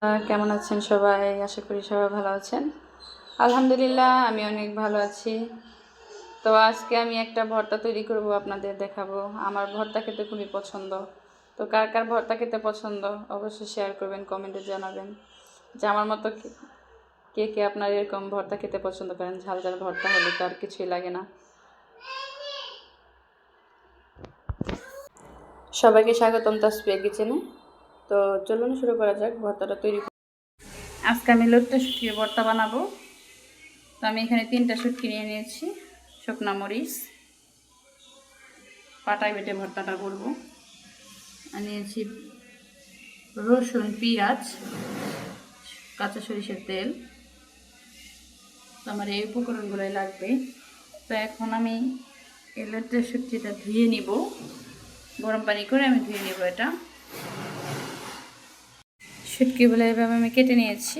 কেমন আছেন সবাই? আশা করি সবাই ভালো আছেন। আলহামদুলিল্লাহ আমি অনেক ভালো আছি। তো আজকে আমি একটা ভর্তা তৈরি করব, আপনাদের দেখাবো। আমার ভর্তা খেতে খুবই পছন্দ। তো কার কার ভর্তা খেতে পছন্দ অবশ্যই শেয়ার করবেন, কমেন্টে জানাবেন যে আমার মতো কে কে আপনার এরকম ভর্তা খেতে পছন্দ করেন। ঝাল ঝাল ভর্তা হলে তো আর কিছুই লাগে না। সবাইকে স্বাগতম তাসফিয়া কিচেনে। তো চলুন শুরু করা যাক ভর্তাটা তৈরি। আজকে আমি লটকা শুটকির ভর্তা বানাবো। তো আমি এখানে 3টা শুটকি নিয়ে নিয়েছি, শুকনা মরিচ পাটায় বেটে ভর্তাটা করব। আর নিয়েছি রসুন, পেঁয়াজ, কাঁচা সরিষার তেল। তো আমার এই উপকরণগুলোই লাগবে। তো এখন আমি এই লটকা শুটকিটা ধুয়ে নিব, গরম পানি করে আমি ধুয়ে নিব। এটা শুটকিগুলো এভাবে আমি কেটে নিয়েছি।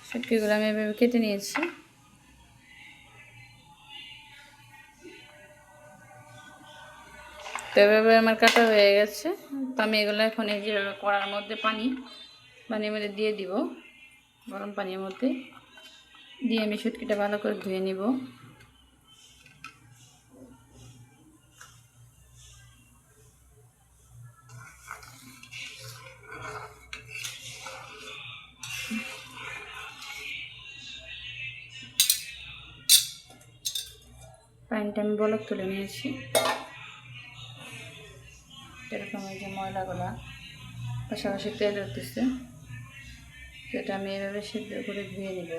শুটকিগুলো আমি এভাবে কেটে নিয়েছি। তো এভাবে আমার কাটা হয়ে গেছে। তো আমি এগুলো এখন এই যে কড়ার মধ্যে পানির মধ্যে দিয়ে দিব, গরম পানির মধ্যে দিয়ে আমি শুটকিটা ভালো করে ধুয়ে নিব। পানিটা আমি বলক তুলে নিয়েছি। এরকম এই যে ময়লাগুলা পাশাপাশি তেল উঠতেছে, সেটা আমি এভাবে সিদ্ধ করে ধুয়ে নিব।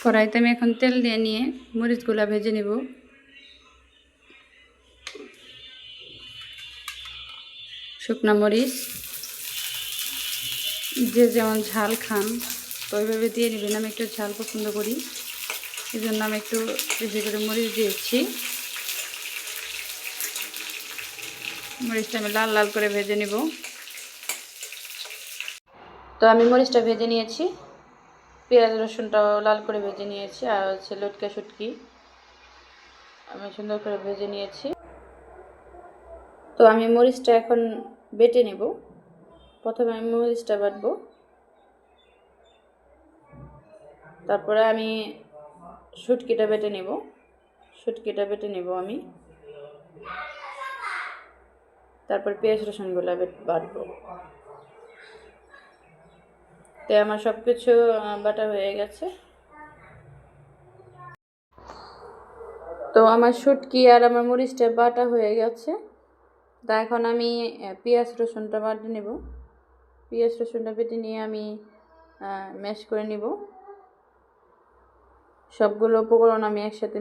কড়াইতে আমি এখন তেল দিয়ে নিয়ে মরিচগুলা ভেজে নিব। শুকনা মরিচ যে যেমন ঝাল খান তো ওইভাবে দিয়ে নেবেন। আমি একটু ঝাল পছন্দ করি, এই জন্য আমি একটু বেশি করে মরিচ দিয়েছি। মরিচটা আমি লাল লাল করে ভেজে নিব। তো আমি মরিচটা ভেজে নিয়েছি, পেঁয়াজ রসুনটাও লাল করে ভেজে নিয়েছি, আর হচ্ছে লটকা শুটকি আমি সুন্দর করে ভেজে নিয়েছি। তো আমি মরিচটা এখন বেটে নেব। প্রথমে আমি মরিচটা বাটবো, তারপরে আমি শুটকিটা বেটে নেব। আমি তারপর পেঁয়াজ রসুনগুলো বাটবো। তো আমার সব কিছু বাটা হয়ে গেছে। তো আমার শুটকি আর আমার মরিচটা বাটা হয়ে গেছে। তা এখন আমি পেঁয়াজ রসুনটা বাটে নেব। পেঁয়াজ রসুনটা বেটে নিয়ে আমি ম্যাশ করে নিব। সবগুলো উপকরণ আমি একসাথে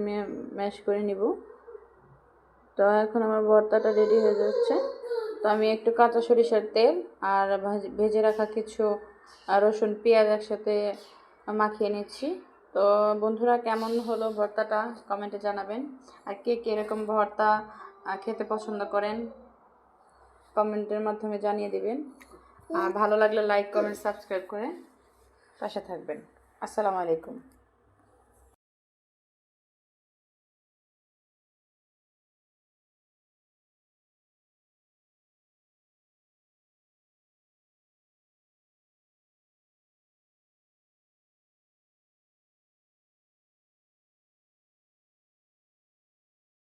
ম্যাশ করে নিব। তো এখন আমার ভর্তাটা রেডি হয়ে যাচ্ছে। তো আমি একটু কাঁচা সরিষার তেল আর ভেজে রাখা কিছু রসুন পেঁয়াজ একসাথে মাখিয়ে নিচ্ছি। তো বন্ধুরা, কেমন হলো ভর্তাটা কমেন্টে জানাবেন। আর কে কে এরকম ভর্তা খেতে পছন্দ করেন কমেন্টের মাধ্যমে জানিয়ে দিবেন। আর ভালো লাগলে লাইক কমেন্ট সাবস্ক্রাইব করে পাশে থাকবেন। আসসালামু আলাইকুম।